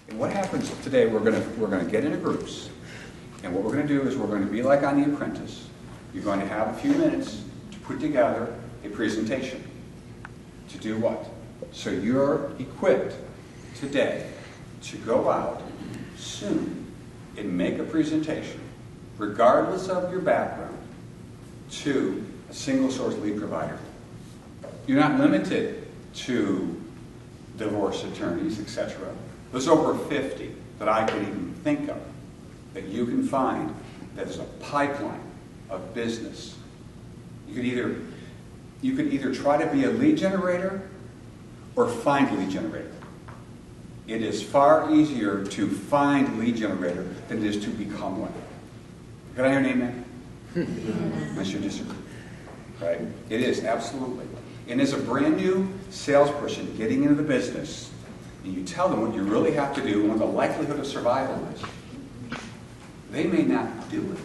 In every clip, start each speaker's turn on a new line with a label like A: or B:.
A: And what happens today, we're going to get into groups, and what we're going to do is we're going to be like on The Apprentice. You're going to have a few minutes to put together a presentation. To do what? So you're equipped today to go out soon and make a presentation, regardless of your background, to a single source lead provider. You're not limited to divorce attorneys, etc. There's over 50 that I can even think of that you can find that is a pipeline of business. You could either try to be a lead generator or find a lead generator. It is far easier to find a lead generator than it is to become one. Can I hear an amen? Unless you disagree. Right? It is, absolutely. And as a brand new salesperson getting into the business, and you tell them what you really have to do and what the likelihood of survival is, they may not do it.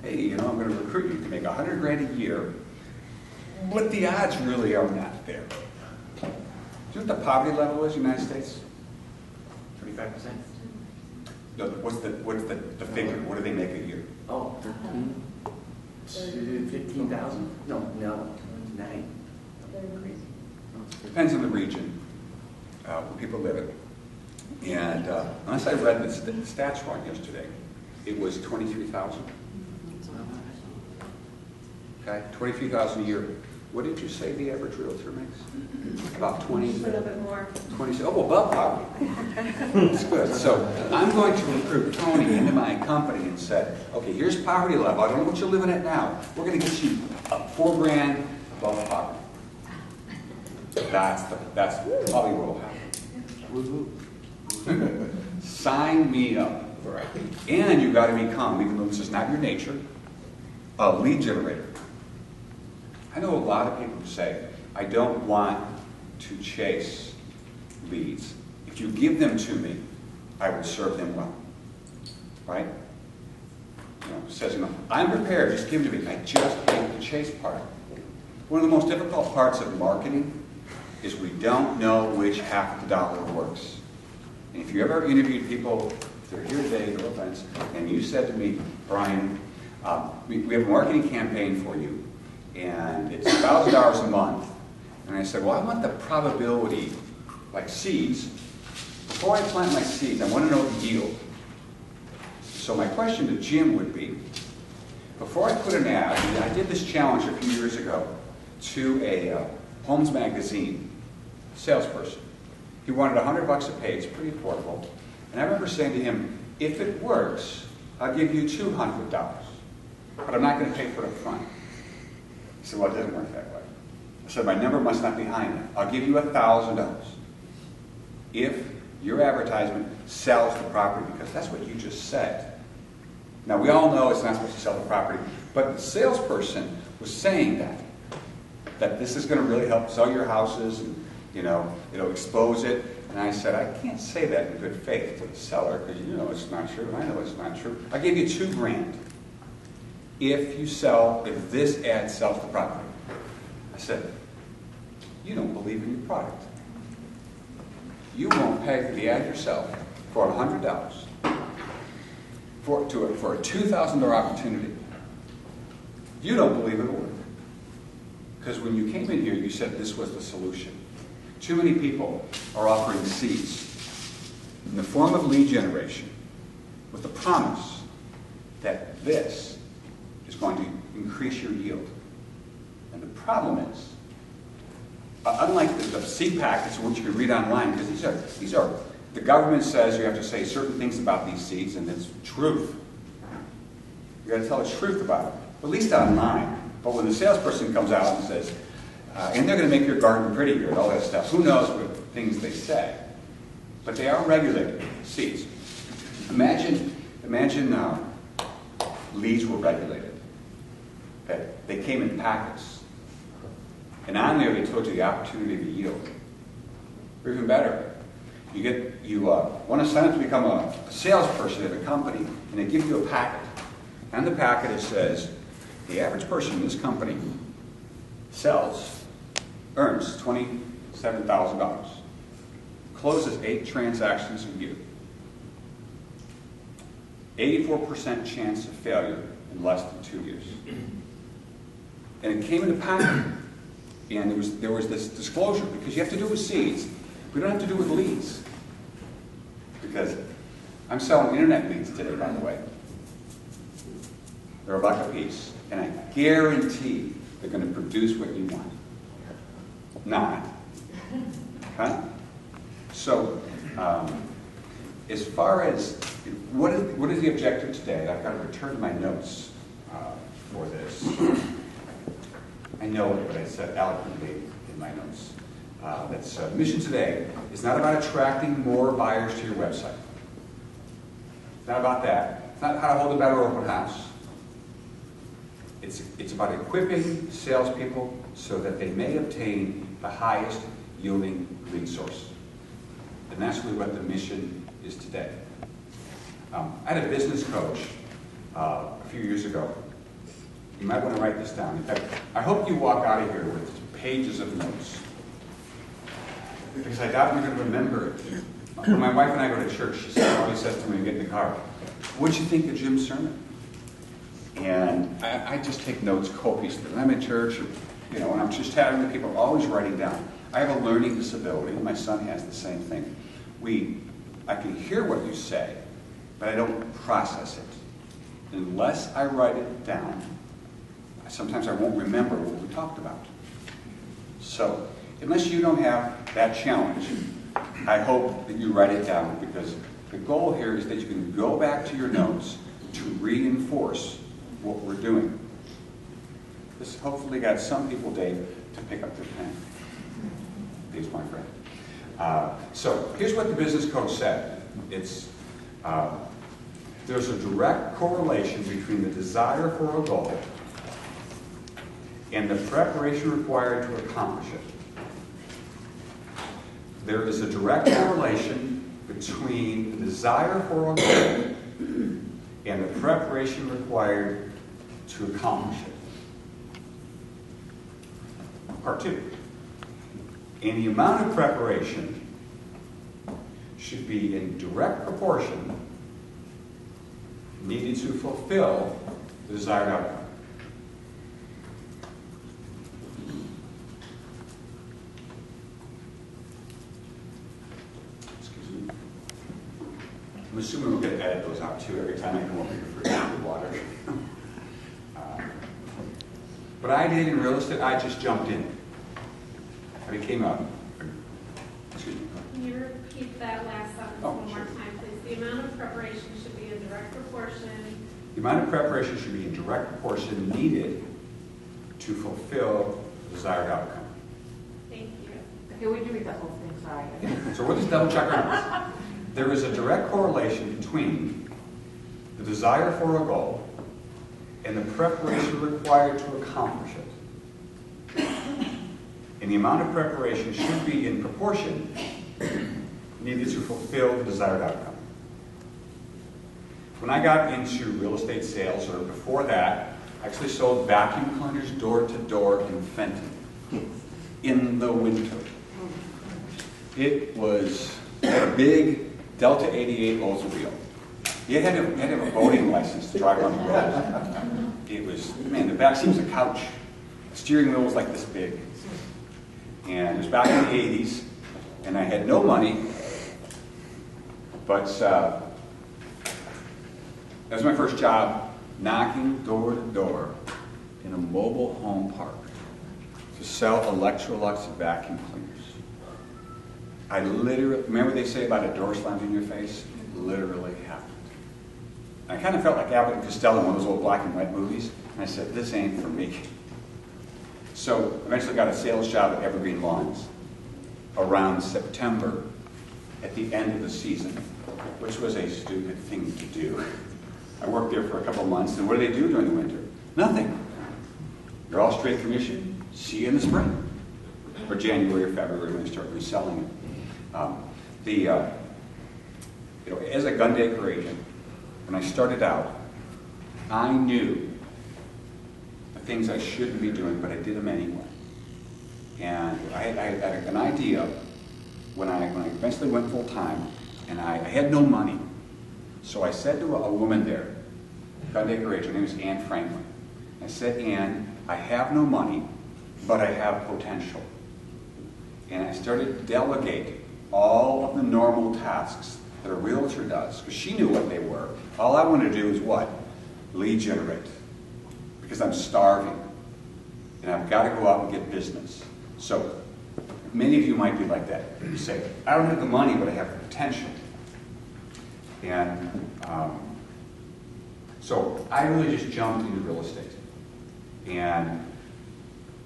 A: Hey, I'm going to recruit you to make $100,000 a year, but the odds really are not there. Do you know what the poverty level is in the United States?
B: 35%.
A: No, what's the figure? What do they make a year?
B: Oh, 13 to 15,000? No, 9.
A: Depends on the region where people live in. And unless I read the stats wrong yesterday, it was 23,000. Okay, 23,000 a year. What did you say the average realtor makes? About 20.
C: A little bit more.
A: 20. Oh, above poverty. That's good. So I'm going to recruit Tony into my company and said, okay, here's poverty level. I don't know what you're living at now. We're going to get you $4,000 above poverty. That's probably what will happen. Sign me up.
B: Right.
A: And you've got to become, even though this is not your nature, a lead generator. I know a lot of people who say, I don't want to chase leads. If you give them to me, I will serve them well. Right? Says, I'm prepared, just give it to me. I just hate the chase part. One of the most difficult parts of marketing is we don't know which half of the dollar works. And if you ever interviewed people, if they're here today, no offense, and you said to me, Bryan, we have a marketing campaign for you, and it's $1,000 a month. And I said, well, I want the probability, like seeds. Before I plant my seeds, I want to know the yield. So my question to Jim would be, before I put an ad, and I did this challenge a few years ago to a Homes magazine salesperson. He wanted $100 a page, pretty affordable. And I remember saying to him, if it works, I'll give you $200, but I'm not going to pay for it up front. He said, well, it doesn't work that way. I said, my number must not be high enough. I'll give you $1,000 if your advertisement sells the property, because that's what you just said. Now, we all know it's not supposed to sell the property, but the salesperson was saying that this is going to really help sell your houses, and it'll expose it. And I said, I can't say that in good faith to the seller, because it's not true. I know it's not true. I gave you $2,000 if this ad sells the property. I said, you don't believe in your product. You won't pay for the ad yourself for $100 for a $2,000 opportunity. You don't believe it'll work. Because when you came in here, you said this was the solution. Too many people are offering seeds in the form of lead generation with the promise that this is going to increase your yield. And the problem is, unlike the seed packets, which you can read online, because these are, the government says you have to say certain things about these seeds, and it's truth. You got to tell the truth about it, at least online. But when the salesperson comes out and says, and they're going to make your garden prettier and all that stuff, who knows what things they say. But they are regulated seeds. Imagine leads were regulated. That they came in packets. And on there they told you the opportunity to yield. Or even better, you want to sign up to become a salesperson at a company, and they give you a packet. On the packet it says, the average person in this company earns $27,000. closes 8 transactions a year. 84% chance of failure in less than 2 years. And it came in a packet, and there was this disclosure, because you have to do it with seeds. We don't have to do it with leads. Because I'm selling internet leads today, by the way. They're $1 a piece, and I guarantee they're going to produce what you want. Not. Okay? So, as far as what is the objective today, I've got to return to my notes for this. I know it, but I said eloquently in my notes. That's mission today is not about attracting more buyers to your website. It's not about that. It's not how to hold a better open house. It's about equipping salespeople so that they may obtain the highest yielding lead source. And that's really what the mission is today. I had a business coach a few years ago. You might want to write this down. In fact, I hope you walk out of here with pages of notes. Because I doubt you're going to remember it. When my wife and I go to church, she always says to me when we get in the car, "What'd you think of Jim's sermon?" And I just take notes copiously. When I'm in church, or, when I'm just chatting with people, I'm always writing down. I have a learning disability, and my son has the same thing. I can hear what you say, but I don't process it. Unless I write it down, sometimes I won't remember what we talked about. So, unless you don't have that challenge, I hope that you write it down, because the goal here is that you can go back to your notes to reinforce what we're doing. This hopefully got some people, Dave, to pick up their pen. Dave's my friend. So here's what the business coach said. There's a direct correlation between the desire for a goal and the preparation required to accomplish it. There is a direct correlation between the desire for a goal and the preparation required to accomplish it. Part 2. And the amount of preparation should be in direct proportion needed to fulfill the desired outcome. I'm assuming we're going to edit those out too every time I come over here for the water. What I did in real estate, I just jumped in. I became excuse me.
C: Can you repeat that last sentence one more time, please? The amount of preparation should be in direct proportion.
A: The amount of preparation should be in direct proportion needed to fulfill the desired outcome.
C: Thank you.
D: Okay, we can read the whole thing, sorry.
A: So we'll just double check on this. There is a direct correlation between the desire for a goal and the preparation required to accomplish it. And the amount of preparation should be in proportion needed to fulfill the desired outcome. When I got into real estate sales, or before that, I actually sold vacuum cleaners door to door in Fenton in the winter. It was a big Delta 88 Oldsmobile. You had to have a boating license to drive on the road. It was, the back seat was a couch. The steering wheel was like this big. And it was back in the 80s, and I had no money, but that was my first job, knocking door to door in a mobile home park to sell Electrolux vacuum cleaners. I literally, remember they say about a door slammed in your face? It literally happened. I kind of felt like Abbott and Costello in one of those old black and white movies, and I said, this ain't for me. So eventually got a sales job at Evergreen Lawns around September at the end of the season, which was a stupid thing to do. I worked there for a couple of months, and what do they do during the winter? Nothing. You're all straight commission. See you in the spring, or January or February when they start reselling it. As a gun decker agent, when I started out, I knew the things I shouldn't be doing, but I did them anyway. And I had an idea when I eventually went full-time, and I had no money. So I said to a woman there, got to her age, her name was Anne Franklin. I said, Anne, I have no money, but I have potential. And I started delegating all of the normal tasks that a realtor does, because she knew what they were. All I wanted to do is what? Lead generate. Because I'm starving. And I've got to go out and get business. So, many of you might be like that. You say, I don't have the money, but I have the potential. And so I really just jumped into real estate. And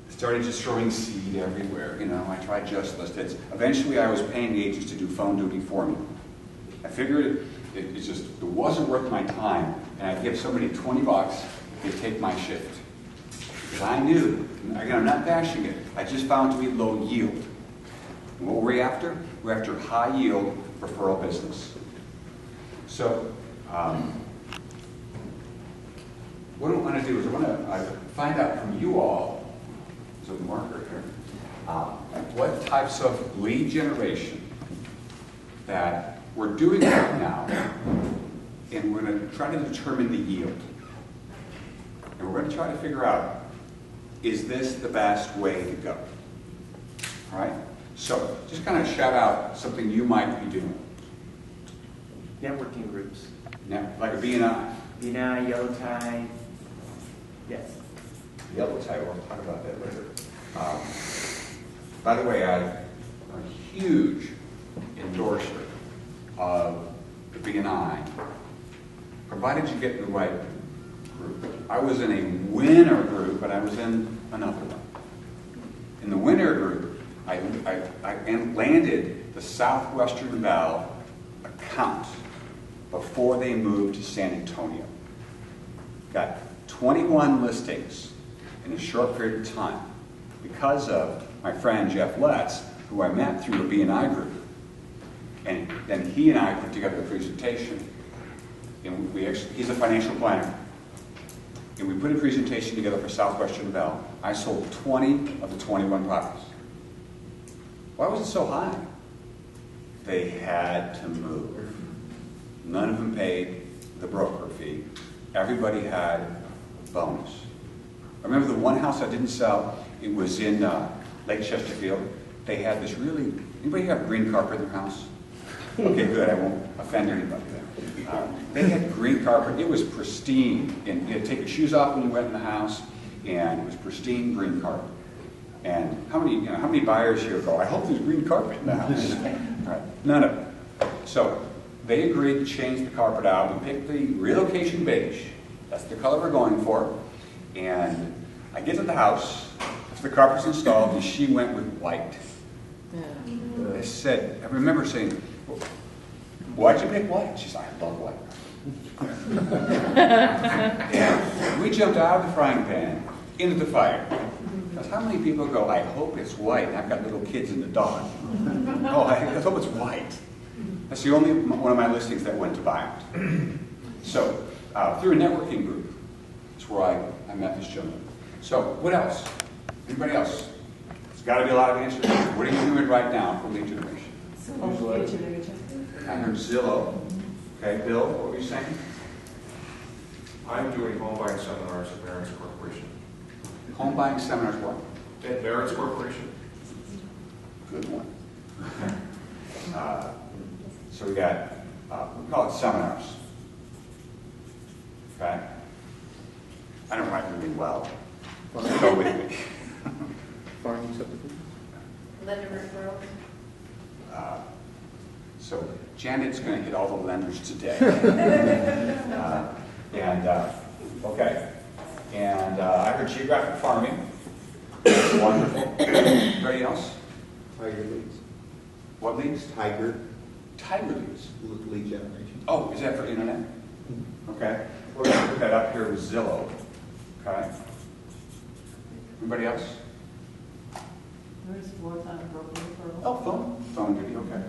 A: started just throwing seed everywhere. You know, I tried just listed. Eventually I was paying agents to do phone duty for me. I figured it wasn't worth my time, and I'd give somebody $20, they'd take my shift. Because I knew, again, I'm not bashing it, I just found it to be low yield. And what were we after? We're after high yield referral business. So, what I want to do is I want to find out from you all, there's a marker here, what types of lead generation that we're doing right now, and we're going to try to determine the yield. And we're going to try to figure out, is this the best way to go? All right? So, just kind of shout out something you might be doing.
B: Networking groups.
A: Now, like a B&I.
B: B&I, Yellow Tie. Yes.
A: Yellow tie, we'll talk about that later. By the way, I'm a huge endorser of the B&I, provided you get in the right group. I was in a winner group, but I was in another one. In the winner group, I landed the Southwestern Bell account before they moved to San Antonio. Got 21 listings in a short period of time because of my friend Jeff Letts, who I met through a B&I group. And then he and I put together a presentation. And he's a financial planner. And we put a presentation together for Southwestern Bell. I sold 20 of the 21 properties. Why was it so high? They had to move. None of them paid the broker fee. Everybody had a bonus. I remember the one house I didn't sell, it was in Lake Chesterfield. They had this really, anybody have green carpet in their house? Okay, good, I won't offend anybody there. They had green carpet, it was pristine. And you had to take your shoes off when you went in the house, and it was pristine green carpet. And how many buyers here go, I hope there's green carpet in the house? All right, none of them. So they agreed to change the carpet out and pick the relocation beige. That's the color we're going for. And I get to the house, the carpet's installed, and she went with white. I remember saying, why'd you pick white? She said, I love white. And we jumped out of the frying pan into the fire. Because how many people go, I hope it's white, and I've got little kids and a dog. Oh, I hope it's white. That's the only one of my listings that went to buyout. So, through a networking group, that's where I met this gentleman. So, what else? Anybody else? There's got to be a lot of answers. What are you doing right now for lead generation? I heard Zillow. Okay, Bill, what were you saying?
E: I'm doing home buying seminars at Barron's Corporation.
A: Home buying seminars, what?
E: At Barron's Corporation.
A: Good one. So we got, we call it seminars. Okay? I don't write really well. So go with me.
B: Farming subdivision.
D: Lender referral.
A: So Janet's going to hit all the lenders today. Okay. And I heard geographic farming. That's wonderful. Anybody else?
F: Tiger leads.
A: What leads?
F: Tiger
A: Leads.
F: lead generation.
A: Oh, is that for internet? Okay. We're going to put that up here with Zillow. Okay. Anybody else?
D: Where's floor plan broker referral?
A: Oh, phone duty, okay.